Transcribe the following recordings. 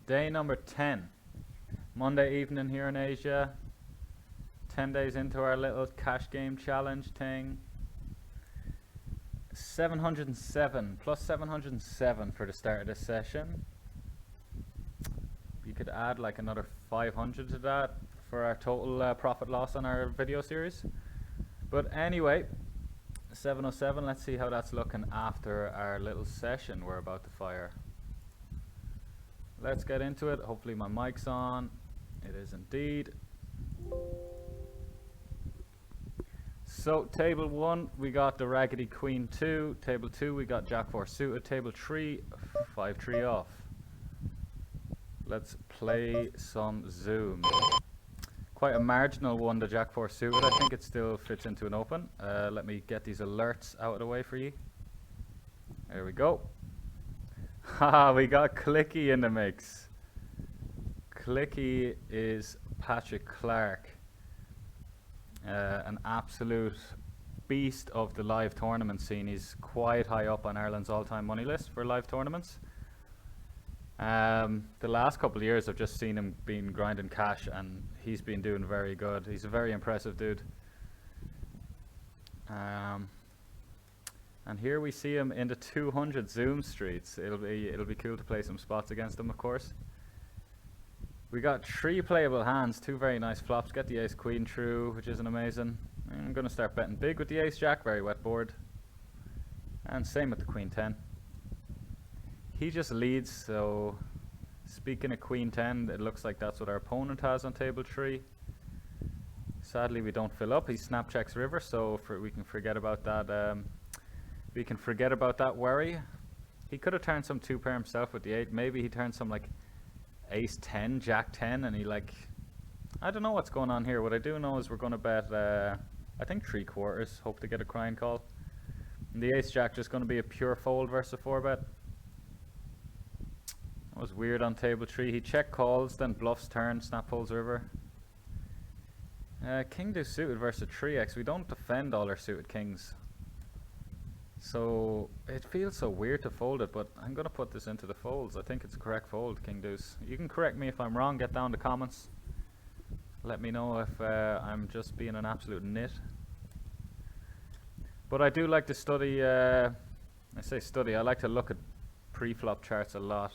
Day number 10. Monday evening here in Asia. 10 days into our little cash game challenge thing. 707 plus 707 for the start of this session. You could add like another 500 to that for our total profit loss on our video series. But anyway, 707, let's see how that's looking after our little session we're about to fire. Let's get into it. Hopefully my mic's on. It is indeed. So table 1 we got the raggedy queen 2, table 2 we got jack 4 suited, table 3 5-3 off. Let's play some zoom. Quite a marginal one, the jack 4 suited. I think it still fits into an open. Let me get these alerts out of the way for you. There we go. Haha, we got Clicky in the mix. Clicky is Patrick Clark. An absolute beast of the live tournament scene. He's quite high up on Ireland's all-time money list for live tournaments. The last couple of years I've just seen him being grinding cash and he's been doing very good. He's a very impressive dude. And here we see him in the 200 Zoom streets. It'll be cool to play some spots against him, of course. We got 3 playable hands, 2 very nice flops. Get the ace queen through, which isn't amazing. I'm going to start betting big with the ace jack, very wet board. And same with the queen 10. He just leads, so speaking of queen 10, it looks like that's what our opponent has on table 3. Sadly we don't fill up. He snap checks river, so we can forget about that. We can forget about that worry. He could have turned some 2-pair himself with the 8. Maybe he turned some like ace 10, jack 10, and he like, I don't know what's going on here. What I do know is we're going to bet I think 3/4, hope to get a crying call. And the ace jack just going to be a pure fold versus a 4-bet. That was weird on table 3. He check calls, then bluffs turn, snap folds river. King deuce suited versus 3x. We don't defend all our suited kings, so it feels so weird to fold it, but I'm going to put this into the folds. I think it's a correct fold, king deuce. You can correct me if I'm wrong, get down in the comments. Let me know if I'm just being an absolute nit. But I do like to study, I say study, I like to look at pre-flop charts a lot.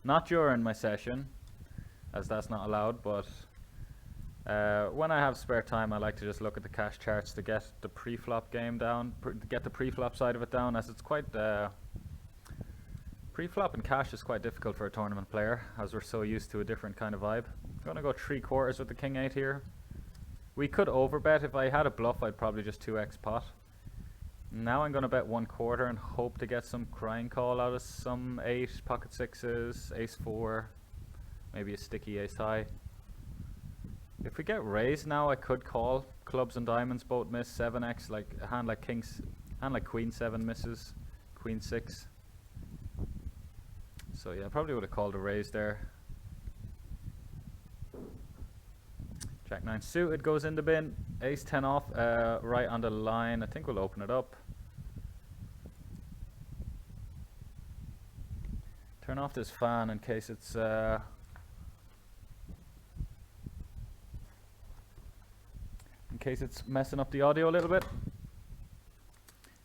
Not during my session, as that's not allowed, but when I have spare time I like to just look at the cash charts to get the pre-flop game down, get the pre-flop side of it down, as it's quite pre-flop and cash is quite difficult for a tournament player, as we're so used to a different kind of vibe. I'm gonna go 3/4 with the king 8 here. We could overbet. If I had a bluff I'd probably just 2x pot. Now I'm gonna bet 1/4 and hope to get some crying call out of some 8, pocket 6s, ace 4, maybe a sticky ace high. If we get raised now, I could call. Clubs and diamonds both miss. 7x, like a hand like kings, hand like queen 7 misses, queen 6. So yeah, I probably would have called a raise there. Jack 9 suited goes in the bin. Ace 10 off, right on the line. I think we'll open it up. Turn off this fan in case it's messing up the audio a little bit.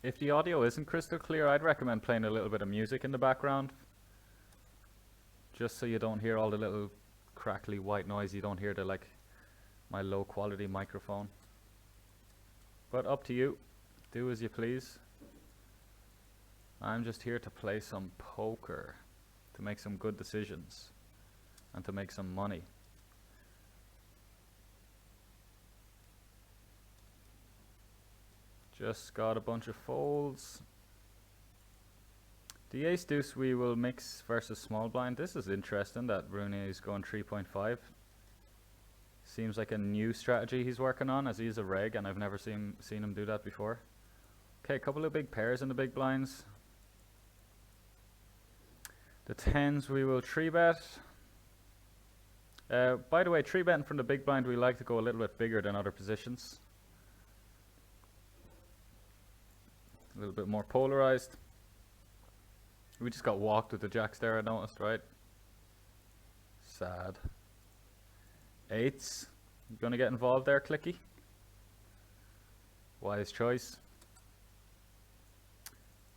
If the audio isn't crystal clear, I'd recommend playing a little bit of music in the background, just so you don't hear all the little crackly white noise. You don't hear the like my low quality microphone. But up to you, do as you please. I'm just here to play some poker, to make some good decisions and to make some money. Just got a bunch of folds. The ace deuce we will mix versus small blind. This is interesting that Rooney is going 3.5. Seems like a new strategy he's working on, as he's a reg and I've never seen him do that before. Okay, a couple of big pairs in the big blinds. The 10s we will 3-bet. By the way, 3-betting from the big blind, we like to go a little bit bigger than other positions. A little bit more polarized. We just got walked with the jacks there, I noticed, right? Sad. Eights. You gonna get involved there, Clicky? Wise choice.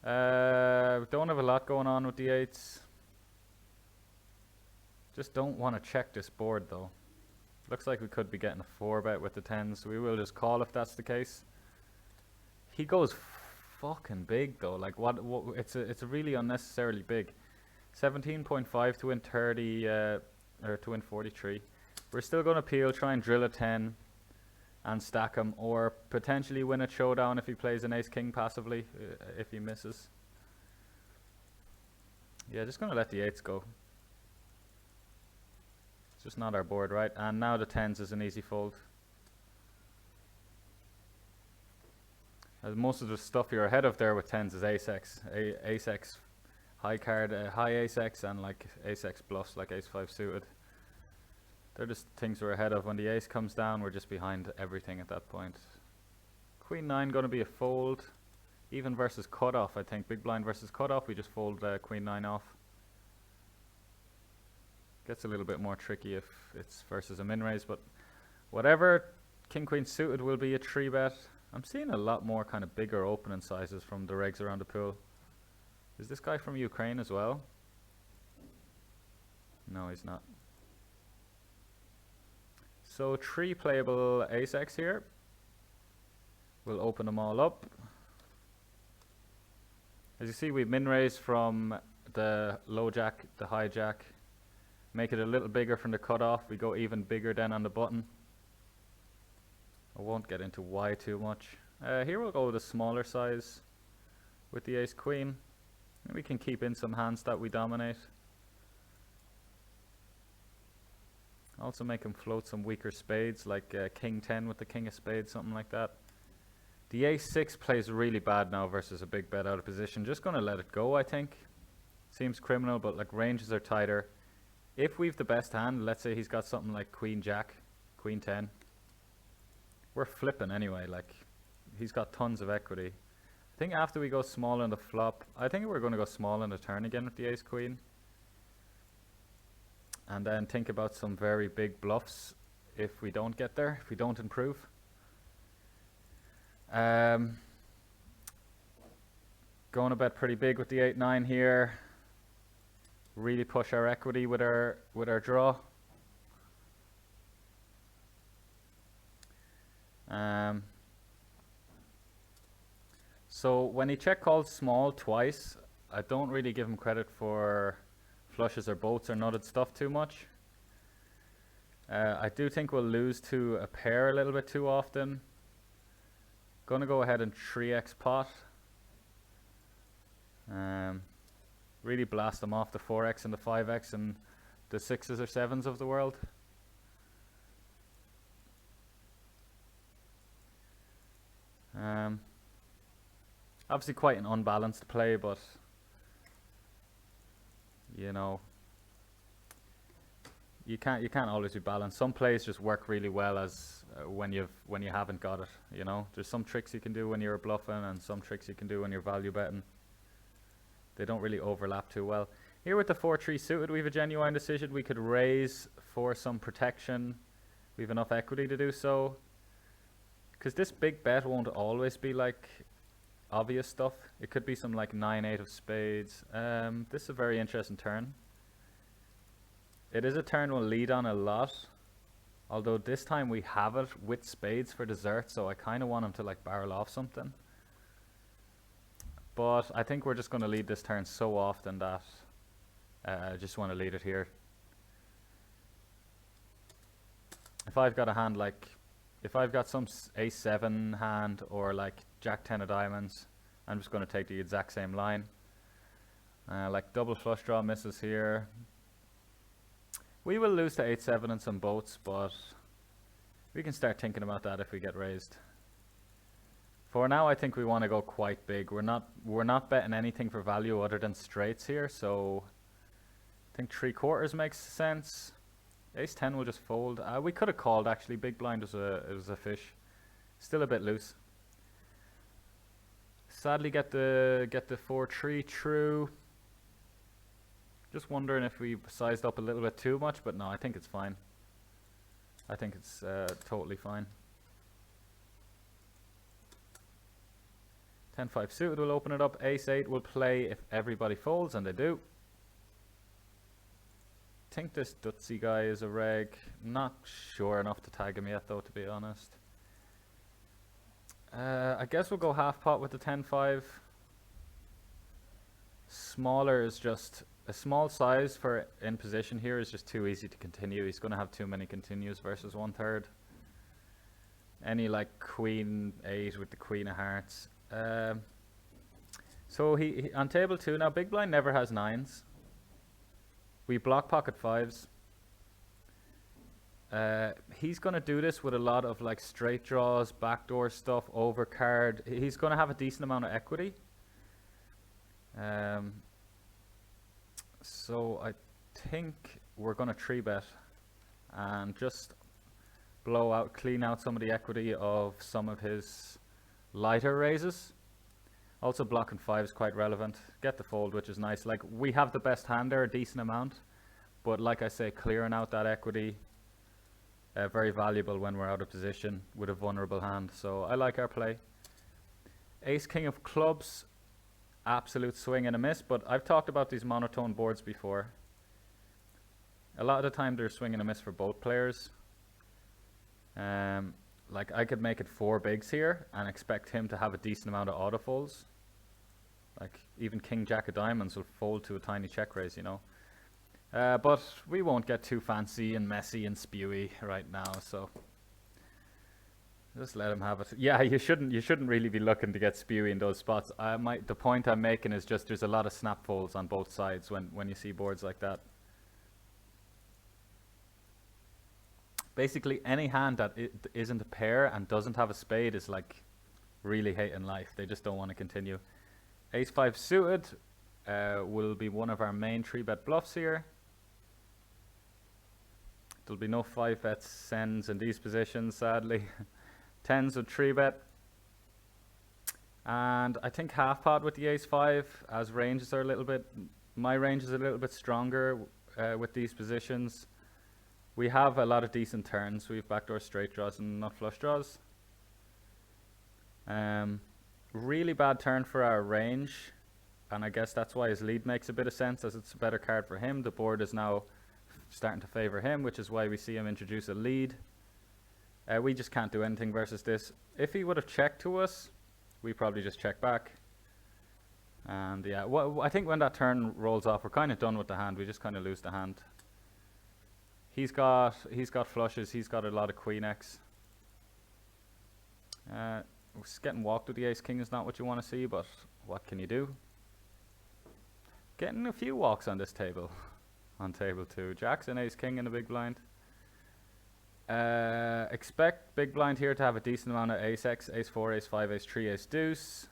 Don't have a lot going on with the eights. Just don't want to check this board though. Looks like we could be getting a 4-bet with the 10s. We will just call if that's the case. He goes fucking big though. Like what it's a really unnecessarily big. 17.5 to win 30 or to win 43. We're still going to peel, try and drill a 10 and stack him, or potentially win a showdown if he plays an ace-king passively, if he misses. Yeah, just going to let the 8s go. It's just not our board, right? And now the 10s is an easy fold. As most of the stuff you're ahead of there with 10s is ace-x. Ace-x high card, high ace-x, and like ace-x bluffs like ace-5 suited. They're just things we're ahead of. When the ace comes down, we're just behind everything at that point. Queen 9 going to be a fold. Even versus cutoff, I think. Big blind versus cutoff, we just fold Queen 9 off. Gets a little bit more tricky if it's versus a min raise, but whatever. King Queen suited will be a 3-bet. I'm seeing a lot more kind of bigger opening sizes from the regs around the pool. Is this guy from Ukraine as well? No, he's not. So 3 playable ace-x here. We'll open them all up. As you see, we min raise from the low jack, the high jack. Make it a little bigger from the cutoff. We go even bigger then on the button. I won't get into why too much. Here we'll go with a smaller size with the ace queen. And we can keep in some hands that we dominate. Also make him float some weaker spades, like king 10 with the king of spades, something like that. The ace 6 plays really bad now versus a big bet out of position. Just going to let it go, I think. Seems criminal, but like ranges are tighter. If we've the best hand, let's say he's got something like queen jack, queen 10. We're flipping anyway, like he's got tons of equity. I think after we go small on the flop, I think we're going to go small on the turn again with the ace queen. And then think about some very big bluffs if we don't get there, if we don't improve. Going to bet pretty big with the 8-9 here. Really push our equity with our draw. So when he check calls small twice, I don't really give him credit for flushes or boats or nutted stuff too much. I do think we'll lose to a pair a little bit too often. Gonna go ahead and 3x pot. Really blast them off the 4x and the 5x and the 6s or 7s of the world. Obviously quite an unbalanced play, but you know, you can't always be balanced. Some plays just work really well as when you haven't got it. You know, there's some tricks you can do when you're bluffing, and some tricks you can do when you're value betting. They don't really overlap too well. Here with the 4-3 suited, we have a genuine decision. We could raise for some protection. We have enough equity to do so. Because this big bet won't always be like obvious stuff. It could be some like 9-8 of spades. This is a very interesting turn. It is a turn we'll lead on a lot. Although this time we have it with spades for dessert, so I kind of want him to like barrel off something. But I think we're just going to lead this turn so often that I just want to lead it here. If I've got a hand like, if I've got some ace-7 hand or like jack 10 of diamonds, I'm just going to take the exact same line. Like double flush draw misses here. We will lose to 8-7 and some boats, but we can start thinking about that if we get raised. For now, I think we want to go quite big. We're not betting anything for value other than straights here, so I think 3/4 makes sense. Ace-10 will just fold. We could have called actually. Big blind was a fish. Still a bit loose. Sadly, get the 4-3 true. Just wondering if we sized up a little bit too much, but no, I think it's fine. I think it's totally fine. 10-5 suited will open it up. Ace-8 will play if everybody folds, and they do. Think this Dutsy guy is a reg. Not sure enough to tag him yet, though, to be honest. I guess we'll go half pot with the 10-5. Smaller is just a small size for in position here is just too easy to continue. He's going to have too many continues versus 1/3. Any like queen 8 with the queen of hearts. So he on table 2 now. Big blind never has 9s. We block pocket 5s. He's going to do this with a lot of like straight draws, backdoor stuff, overcard. He's going to have a decent amount of equity. So I think we're going to 3-bet and just blow out, clean out some of the equity of some of his lighter raises. Also blocking 5 is quite relevant. Get the fold, which is nice. Like, we have the best hand there, a decent amount, but like I say, clearing out that equity, very valuable when we're out of position with a vulnerable hand. So I like our play. Ace king of clubs, absolute swing and a miss, but I've talked about these monotone boards before. A lot of the time they're swing and a miss for both players. Like, I could make it 4 bigs here and expect him to have a decent amount of auto folds. Like, even king jack of diamonds will fold to a tiny check raise, you know. But we won't get too fancy and messy and spewy right now, so just let him have it. Yeah, you shouldn't really be looking to get spewy in those spots. The point I'm making is just there's a lot of snap folds on both sides when you see boards like that. Basically, any hand that isn't a pair and doesn't have a spade is like really hating life. They just don't want to continue. Ace-5 suited will be one of our main 3-bet bluffs here. There'll be no 5-bet sends in these positions, sadly. 10s would 3-bet. And I think half pot with the Ace-5, as ranges are a little bit, my range is a little bit stronger with these positions. We have a lot of decent turns. We have backdoor straight draws and nut flush draws. Really bad turn for our range, and I guess that's why his lead makes a bit of sense, as it's a better card for him. The board is now starting to favor him, which is why we see him introduce a lead. We just can't do anything versus this. If he would have checked to us, we probably just check back. And yeah, I think when that turn rolls off, we're kind of done with the hand. We just kind of lose the hand. He's got flushes. He's got a lot of queen X. Getting walked with the ace king is not what you want to see, but what can you do? Getting a few walks on this table, on table 2. Jacks and ace king in a big blind. Expect big blind here to have a decent amount of ace X, ace 4, ace 5, ace 3, ace deuce.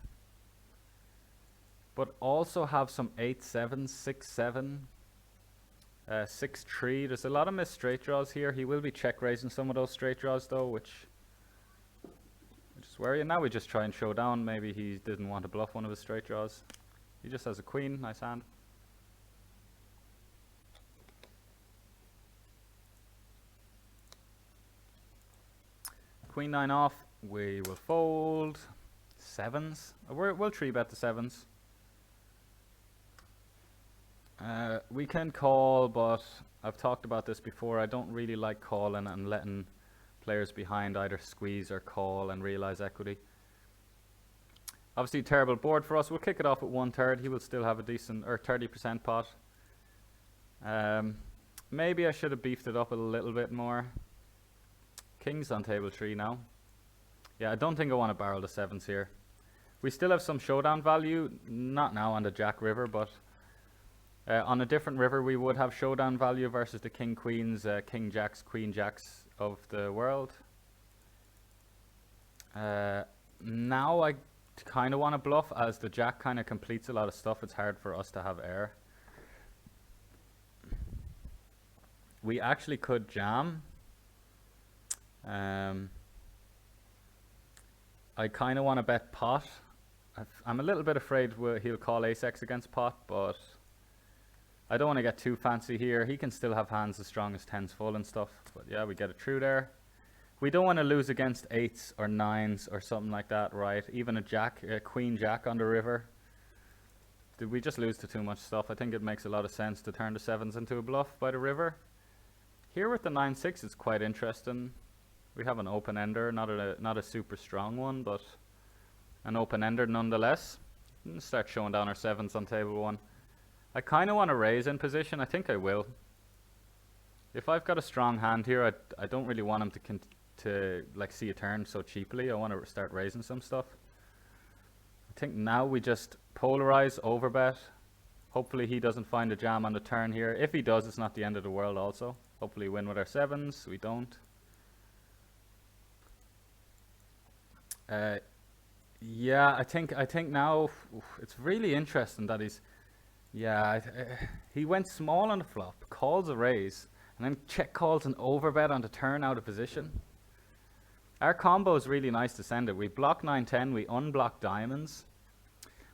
But also have some 8-7, 6-7. 6-3. There's a lot of missed straight draws here. He will be check raising some of those straight draws though, which is worrying. Now we just try and show down. Maybe he didn't want to bluff one of his straight draws. He just has a queen. Nice hand. Queen 9 off. We will fold. 7s. We'll 3-bet the 7s. We can call, but I've talked about this before. I don't really like calling and letting players behind either squeeze or call and realize equity. Obviously, terrible board for us. We'll kick it off at 1/3. He will still have a decent, or 30% pot. Maybe I should have beefed it up a little bit more. King's on table 3 now. Yeah, I don't think I want to barrel the 7s here. We still have some showdown value. Not now on the Jack River, but on a different river we would have showdown value versus the king queens, king jacks, queen jacks of the world. Now I kind of want to bluff, as the jack kind of completes a lot of stuff. It's hard for us to have air. We actually could jam. I kind of want to bet pot. I'm a little bit afraid he'll call ace X against pot, but I don't want to get too fancy here. He can still have hands as strong as 10s full and stuff. But yeah, we get it through there. We don't want to lose against 8s or 9s or something like that, right? Even a queen jack on the river. Did we just lose to too much stuff? I think it makes a lot of sense to turn the 7s into a bluff by the river. Here with the 9-6, it's quite interesting. We have an open ender, not a super strong one, but an open ender nonetheless. Let's start showing down our 7s on table 1. I kind of want to raise in position. I think I will. If I've got a strong hand here, I don't really want him to like see a turn so cheaply. I want to start raising some stuff. I think now we just polarize, overbet. Hopefully he doesn't find a jam on the turn here. If he does, it's not the end of the world also. Hopefully win with our 7s. We don't. Yeah, I think now it's really interesting that he's. Yeah, he went small on the flop, calls a raise, and then check calls an overbet on the turn out of position. Our combo is really nice to send it. We block 9-10, we unblock diamonds.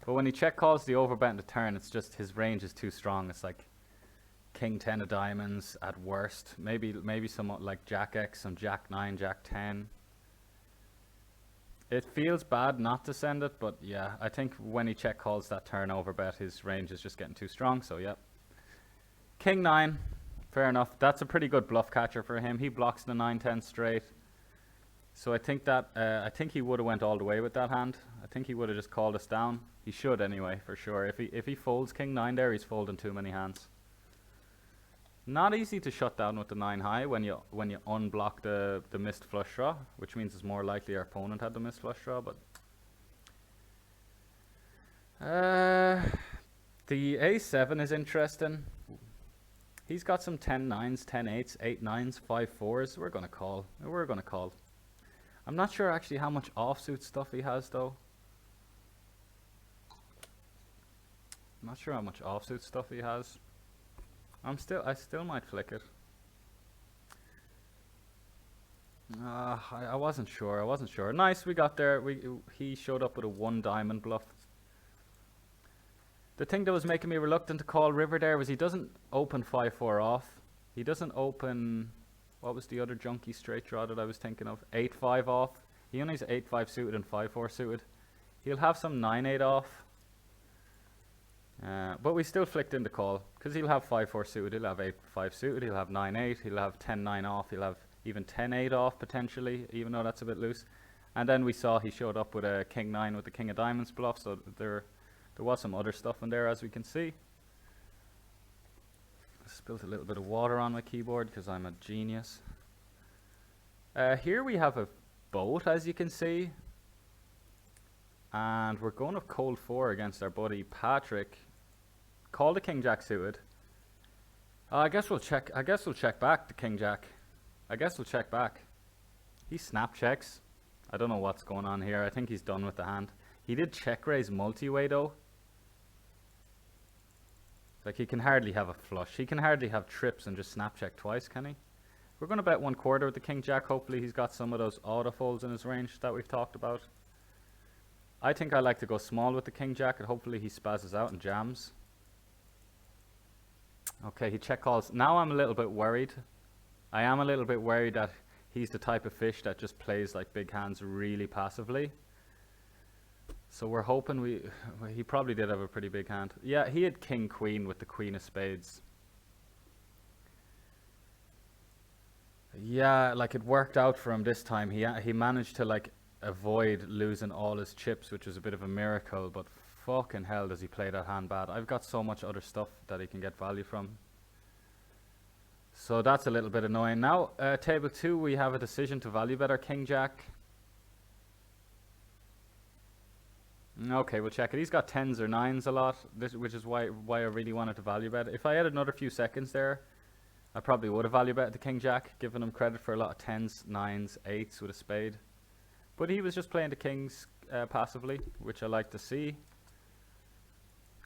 But when he check calls the overbet in the turn, it's just his range is too strong. It's like king 10 of diamonds at worst. Maybe some like jack X, some jack 9, jack 10. It feels bad not to send it, but yeah, I think when he check calls that turn overbet, his range is just getting too strong, so yep. King 9, fair enough. That's a pretty good bluff catcher for him. He blocks the 9-10 straight. So I think that I think he would have went all the way with that hand. I think he would have just called us down. He should anyway, for sure. If he folds king 9 there, he's folding too many hands. Not easy to shut down with the 9 high when you unblock the missed flush draw, which means it's more likely our opponent had the missed flush draw. But the A7 is interesting. He's got some 10-9s, 10-8s, 8-9s, 5-4s. We're gonna call. We're gonna call. I'm not sure actually how much offsuit stuff he has though. I'm not sure how much offsuit stuff he has. I still might flick it. I wasn't sure. Nice, we got there. He showed up with a 1 diamond bluff. The thing that was making me reluctant to call river there was he doesn't open 5-4 off. He doesn't open, what was the other junky straight draw that I was thinking of? 8-5 off. He only has 8-5 suited and 5-4 suited. He'll have some 9-8 off. But we still flicked in the call because he'll have 5-4 suited, he'll have 8-5 suited, he'll have 9-8, he'll have 10-9 off, he'll have even 10-8 off potentially, even though that's a bit loose. And then we saw he showed up with a king 9 with the king of diamonds bluff, so there was some other stuff in there, as we can see. I spilled a little bit of water on my keyboard because I'm a genius. Here we have a boat, as you can see. And we're going up cold 4 against our buddy Patrick. Call the king jack suited. I guess we'll check back the king jack. I guess we'll check back. He snap checks. I don't know what's going on here. I think he's done with the hand. He did check raise multi-way though. Like he can hardly have a flush. He can hardly have trips and just snap check twice, can he? We're going to bet 1/4 with the king jack. Hopefully he's got some of those auto folds in his range that we've talked about. I think I like to go small with the king jack and hopefully he spazzes out and jams. Okay, he check calls. Now I'm a little bit worried. I am a little bit worried that he's the type of fish that just plays like big hands really passively. So we're hoping he probably did have a pretty big hand. Yeah, he had king queen with the queen of spades. Yeah, like it worked out for him this time. He managed to like avoid losing all his chips, which was a bit of a miracle, but fucking hell does he play that hand bad. I've got so much other stuff that he can get value from. So that's a little bit annoying. Now, table 2, we have a decision to value bet our king jack. Okay, we'll check it. He's got 10s or 9s a lot, which is why I really wanted to value bet. If I had another few seconds there, I probably would have value bet the king jack, giving him credit for a lot of 10s, 9s, 8s with a spade. But he was just playing the kings passively, which I like to see.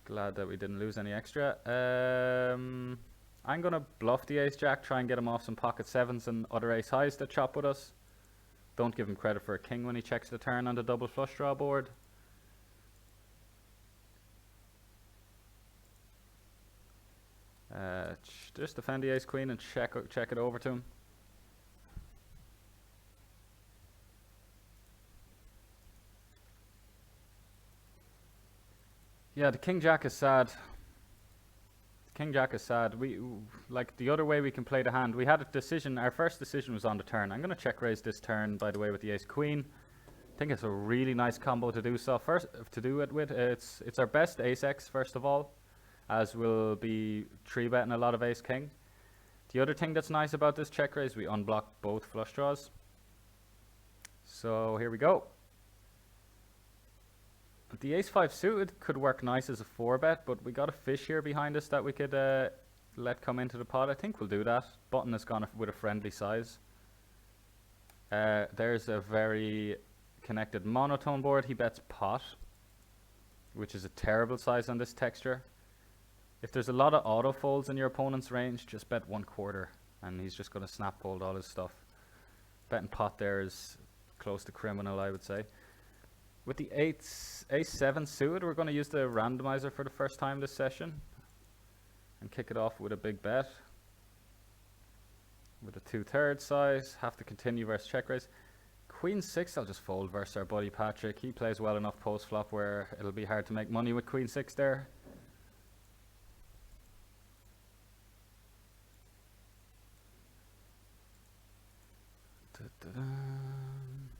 Glad that we didn't lose any extra. I'm going to bluff the ace jack, try and get him off some pocket 7s and other ace highs that chop with us. Don't give him credit for a king when he checks the turn on the double flush draw board. Just defend the ace queen and check it over to him. Yeah, the king jack is sad. King jack is sad. We like the other way we can play the hand. We had a decision. Our first decision was on the turn. I'm going to check raise this turn, by the way, with the ace queen. I think it's a really nice combo to do so. First, to do it with, it's our best ace x first of all, as we'll be 3-betting a lot of ace king. The other thing that's nice about this check raise, we unblock both flush draws. So here we go. The ace-5 suited could work nice as a 4-bet, but we got a fish here behind us that we could let come into the pot. I think we'll do that. Button has gone with a friendly size. There's a very connected monotone board. He bets pot, which is a terrible size on this texture. If there's a lot of auto folds in your opponent's range, just bet 1/4, and he's just going to snap fold all his stuff. Betting pot there is close to criminal, I would say. With the ace-7 suited, we're going to use the randomizer for the first time this session and kick it off with a big bet. With a 2/3 size, have to continue versus check raise. Queen 6, I'll just fold versus our buddy Patrick. He plays well enough post flop where it'll be hard to make money with Queen 6 there.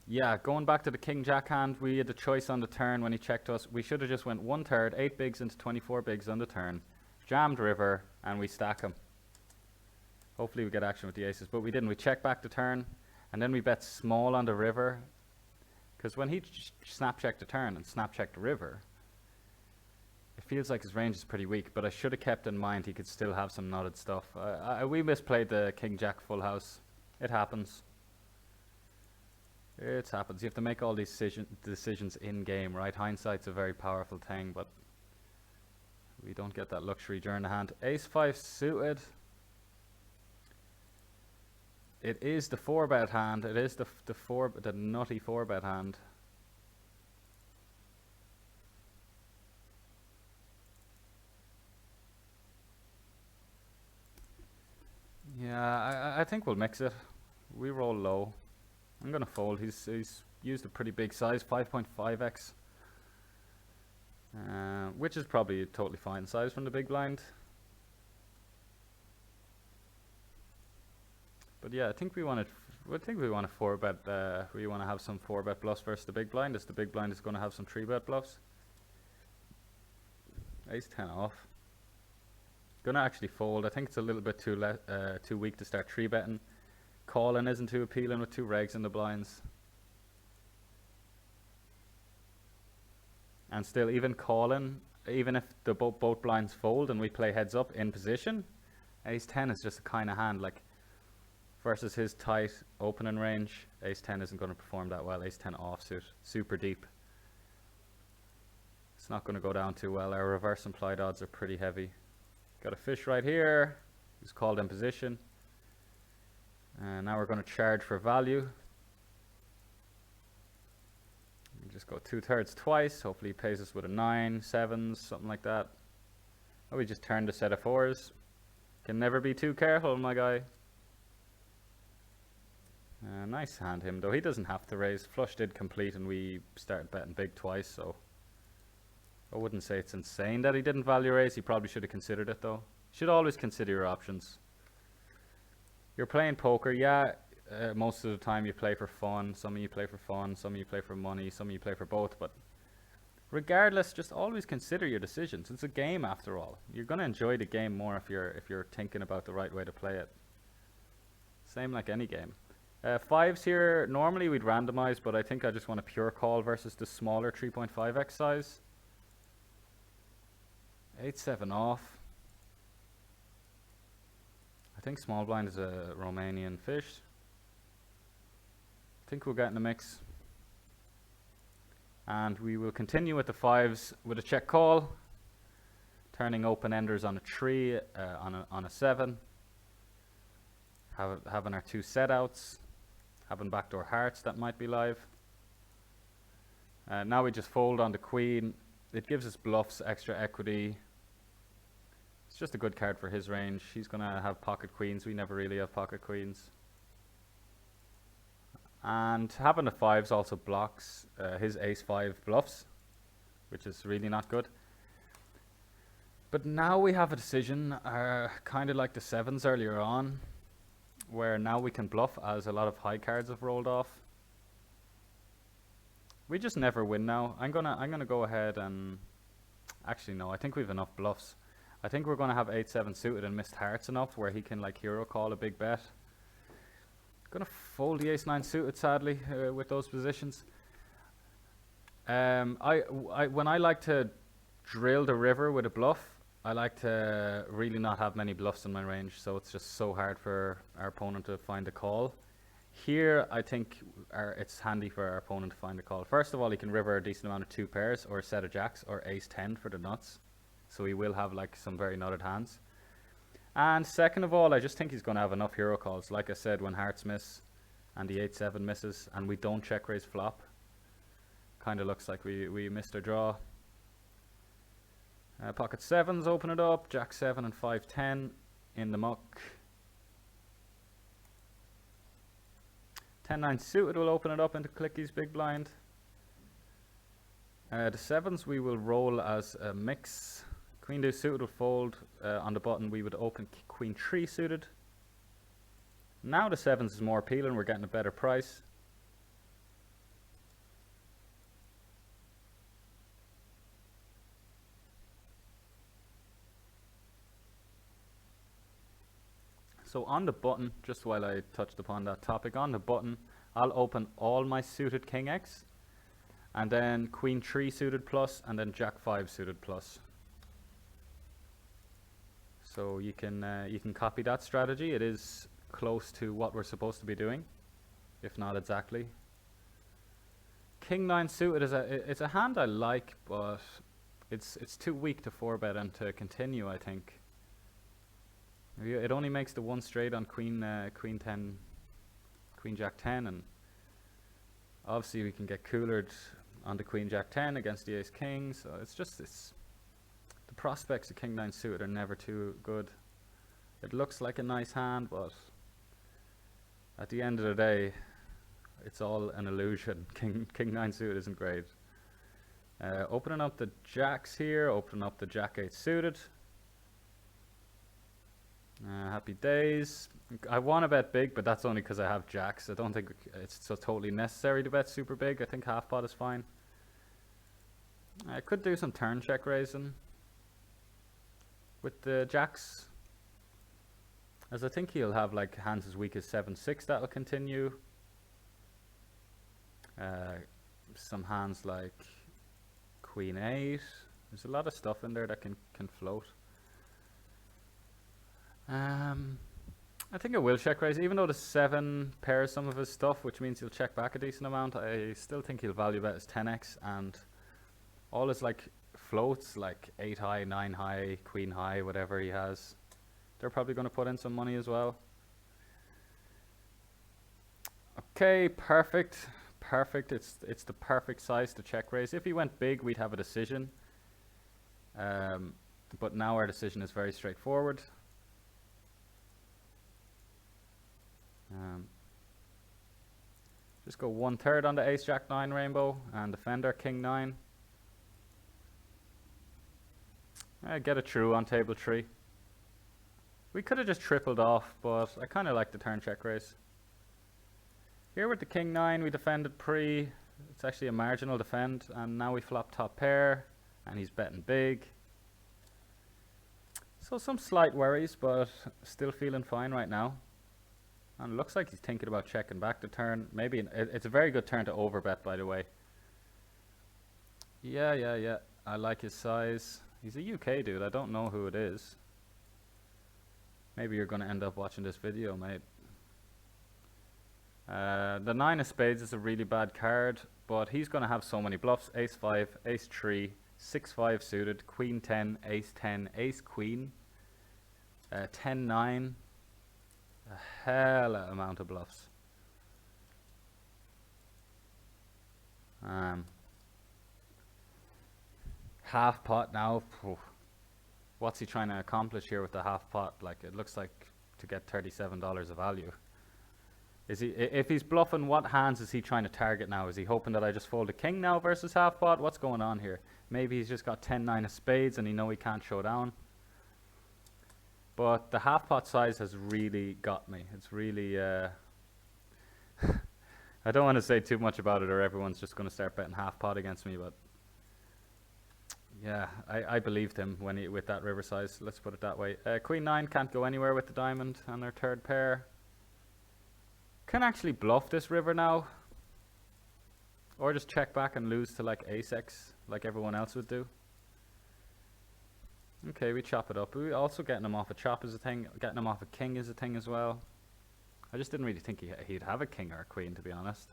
Yeah, going back to the king jack hand, we had the choice on the turn when he checked us. We should have just went 1/3, 8 bigs into 24 bigs on the turn, jammed river, and we stack him. Hopefully we get action with the aces, but we didn't. We checked back the turn, and then we bet small on the river, because when he snap checked the turn and snap checked the river, it feels like his range is pretty weak, but I should have kept in mind he could still have some nutted stuff. We misplayed the king jack full house. It happens. It happens. You have to make all these decisions in game, right? Hindsight's a very powerful thing, but we don't get that luxury during the hand. Ace-5 suited. It is the 4-bet hand. It is the nutty 4-bet hand. Yeah, I think we'll mix it. We roll low. I'm going to fold. He's used a pretty big size, 5.5x. Which is probably a totally fine size from the big blind. But yeah, I think we want to 4-bet. We want to have some 4-bet bluffs versus the big blind, as the big blind is going to have some 3-bet bluffs. Ace-10 off. Gonna actually fold. I think it's a little bit too weak to start 3-betting. Calling isn't too appealing with 2 regs in the blinds. And still, even calling, even if the both blinds fold and we play heads up in position, ace-10 is just a kind of hand, like, versus his tight opening range, ace-10 isn't going to perform that well. Ace-10 offsuit, super deep. It's not going to go down too well. Our reverse implied odds are pretty heavy. Got a fish right here, who's called in position. And now we're going to charge for value. We just go 2/3 twice. Hopefully he pays us with a 9, 7s, something like that. Oh, we just turned a set of 4s. Can never be too careful, my guy. Nice hand him, though. He doesn't have to raise. Flush did complete and we started betting big twice, so I wouldn't say it's insane that he didn't value raise. He probably should have considered it, though. Should always consider your options. You're playing poker, yeah, most of the time you play for fun. Some of you play for fun, some of you play for money, some of you play for both, but regardless, just always consider your decisions. It's a game after all. You're going to enjoy the game more if you're thinking about the right way to play it. Same like any game. 5s here, normally we'd randomize, but I think I just want a pure call versus the smaller 3.5x size. 8-7 off. I think small blind is a Romanian fish. I think we'll get in the mix. And we will continue with the 5s with a check call. Turning open enders on a 3, on a 7. Having our 2 set outs. Having backdoor hearts that might be live. Now we just fold on the queen. It gives us bluffs, extra equity. It's just a good card for his range. He's going to have pocket queens. We never really have pocket queens. And having the fives also blocks his ace-5 bluffs, which is really not good. But now we have a decision, kind of like the sevens earlier on, where now we can bluff as a lot of high cards have rolled off. We just never win now. I'm gonna go ahead and actually no, I think we have enough bluffs. I think we're gonna have 8-7 suited and missed hearts enough where he can like hero call a big bet. Gonna fold the ace-9 suited sadly with those positions. When I like to drill the river with a bluff, I like to really not have many bluffs in my range, so it's just so hard for our opponent to find a call. Here, I think it's handy for our opponent to find a call. First of all, he can river a decent amount of 2 pairs or a set of jacks or ace-10 for the nuts, so he will have like some very nutted hands. And second of all, I just think he's going to have enough hero calls. Like I said, when hearts miss and the 8-7 misses and we don't check raise flop, kind of looks like we missed our draw. Pocket sevens, open it up. Jack 7 and 5-10 in the muck. 10-9 suited will open it up into Clicky's big blind. The sevens we will roll as a mix. Queen deuce suited will fold. On the button we would open queen 3 suited. Now the sevens is more appealing, we're getting a better price. So on the button, just while I touched upon that topic, on the button I'll open all my suited king X and then queen 3 suited plus and then jack 5 suited plus. So you can copy that strategy. It is close to what we're supposed to be doing, if not exactly. King 9 suited is it's a hand I like, but it's too weak to 4-bet and to continue, I think. It only makes the 1 straight on queen 10, queen jack 10, and obviously we can get coolered on the queen jack 10 against the ace king, so it's just this. The prospects of king 9 suited are never too good. It looks like a nice hand, but at the end of the day, it's all an illusion. King 9 suited isn't great. Opening up the jacks here, opening up the jack 8 suited. Happy days. I want to bet big, but that's only because I have jacks. I don't think it's so totally necessary to bet super big. I think half pot is fine. I could do some turn check raising with the jacks, as I think he'll have like hands as weak as 7-6 that'll continue. Some hands like queen 8. There's a lot of stuff in there that can float. I think I will check raise, even though the 7 pairs some of his stuff, which means he'll check back a decent amount. I still think he'll value bet his 10x, and all his like floats, like 8 high, 9 high, queen high, whatever he has, they're probably going to put in some money as well. Okay, perfect. It's the perfect size to check raise. If he went big, we'd have a decision, but now our decision is very straightforward. Just go 1/3 on the ace jack 9 rainbow and defend our king 9. Get a true on table 3. We could have just tripled off, but I kind of like the turn check raise. Here with the king 9 we defended pre. It's actually a marginal defend, and now we flop top pair and he's betting big. So some slight worries, but still feeling fine right now. And it looks like he's thinking about checking back the turn. Maybe it's a very good turn to overbet, by the way. Yeah. I like his size. He's a UK dude. I don't know who it is. Maybe you're going to end up watching this video, mate. The 9 of spades is a really bad card, but he's going to have so many bluffs. Ace 5, ace 3, 6-5 suited, queen 10, ace 10, ace queen, 10-9. A hell of amount of bluffs. Half pot now. What's he trying to accomplish here with the half pot? Like, it looks like to get $37 of value. Is he, if he's bluffing, what hands is he trying to target now? Is he hoping that I just fold a king now versus half pot? What's going on here? Maybe he's just got 10-9 of spades and he know he can't show down. But the half pot size has really got me. It's really, I don't want to say too much about it or everyone's just going to start betting half pot against me, but yeah, I believed him when he, with that river size, let's put it that way. Queen 9 can't go anywhere with the diamond on their third pair. Can actually bluff this river now. Or just check back and lose to like ace-x, like everyone else would do. Okay, we chop it up. We also getting him off a chop is a thing. Getting him off a king is a thing as well. I just didn't really think he'd have a king or a queen, to be honest.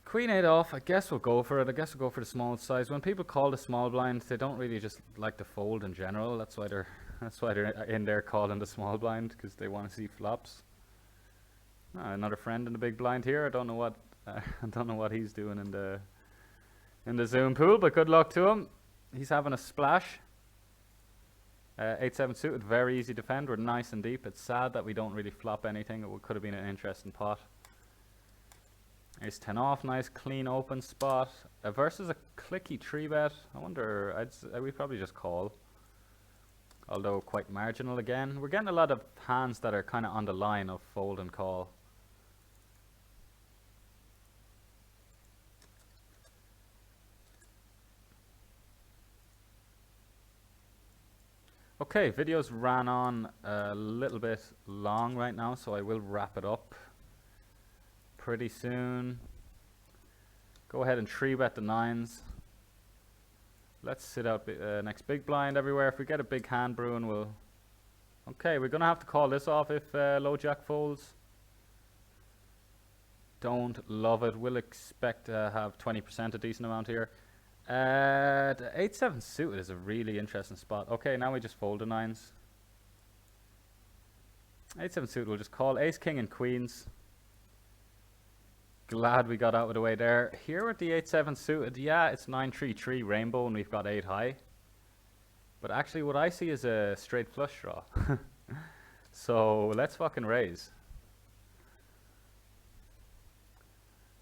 Queen 8 off. I guess we'll go for it. I guess we'll go for the small size. When people call the small blind, they don't really just like to fold in general. That's why they're in there calling the small blind, because they want to see flops. Another friend in the big blind here. I don't know what he's doing in the Zoom pool, but good luck to him. He's having a splash. 8-7 suited, very easy defend. We're nice and deep. It's sad that we don't really flop anything. It could have been an interesting pot. Ace 10 off, nice clean open spot. Versus a clicky 3-bet. I wonder, we probably just call. Although quite marginal again. We're getting a lot of hands that are kind of on the line of fold and call. Okay, videos ran on a little bit long right now, so I will wrap it up pretty soon. Go ahead and 3-bet the 9s. Let's sit out next big blind everywhere. If we get a big hand brewing, we'll... Okay, we're going to have to call this off if low jack folds. Don't love it. We'll expect to have 20% a decent amount here. The 8-7 suited is a really interesting spot. Okay, now we just fold the 9s. 8-7 suited, we'll just call ace, king, and queens. Glad we got out of the way there. Here with the 8-7 suited, yeah, it's 9-3-3 rainbow and we've got 8 high. But actually what I see is a straight flush draw. So let's fucking raise.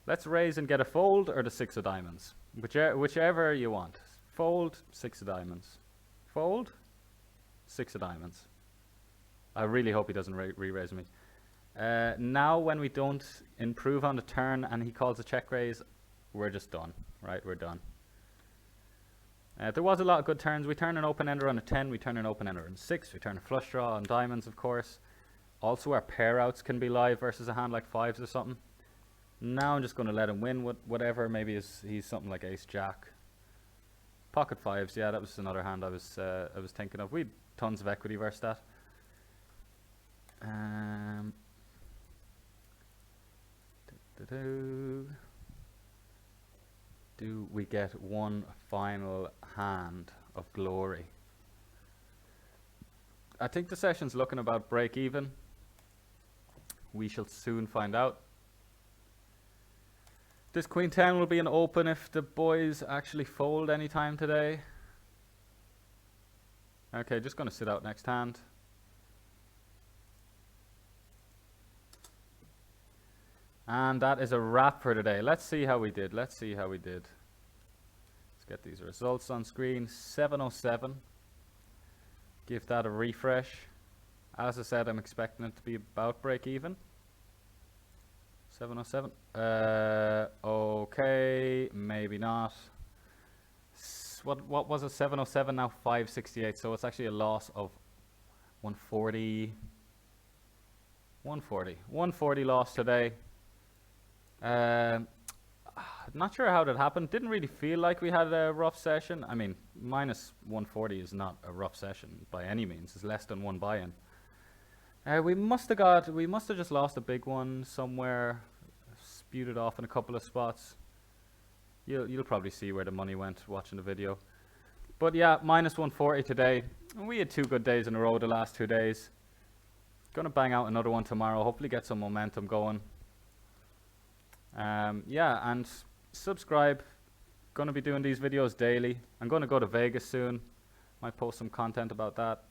Let's raise and get a fold or the 6 of diamonds. Whichever you want. Fold, 6 of diamonds. Fold, 6 of diamonds. I really hope he doesn't re-raise me. Now when we don't improve on the turn and he calls a check raise, we're just done. Right, we're done. There was a lot of good turns. We turn an open ender on a 10, we turn an open ender on 6, we turn a flush draw on diamonds, of course. Also our pair outs can be live versus a hand like 5s or something. Now I'm just going to let him win whatever. Maybe he's something like ace jack. Pocket 5s, yeah, that was another hand I was thinking of. We had tons of equity versus that. Do we get one final hand of glory? I think the session's looking about break even. We shall soon find out. This queen 10 will be an open if the boys actually fold anytime today. Okay, just going to sit out next hand. And that is a wrap for today. Let's see how we did. Let's get these results on screen. 707. Give that a refresh. As I said, I'm expecting it to be about break even. 707. Okay, maybe not. What was it? 707, now 568. So it's actually a loss of 140. 140 loss today. Not sure how that happened. Didn't really feel like we had a rough session. I mean, minus 140 is not a rough session by any means. It's less than one buy-in. We must have just lost a big one somewhere, spewed it off in a couple of spots. You'll probably see where the money went watching the video. But yeah, minus 140 today. We had 2 good days in a row the last 2 days. Gonna bang out another one tomorrow. Hopefully get some momentum going. Yeah, and subscribe. Gonna be doing these videos daily. I'm gonna go to Vegas soon. Might post some content about that.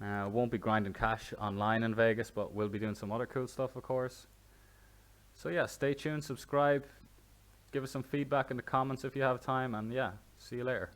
Won't be grinding cash online in Vegas, but we'll be doing some other cool stuff, of course. So yeah, stay tuned, subscribe, give us some feedback in the comments if you have time, and yeah, see you later.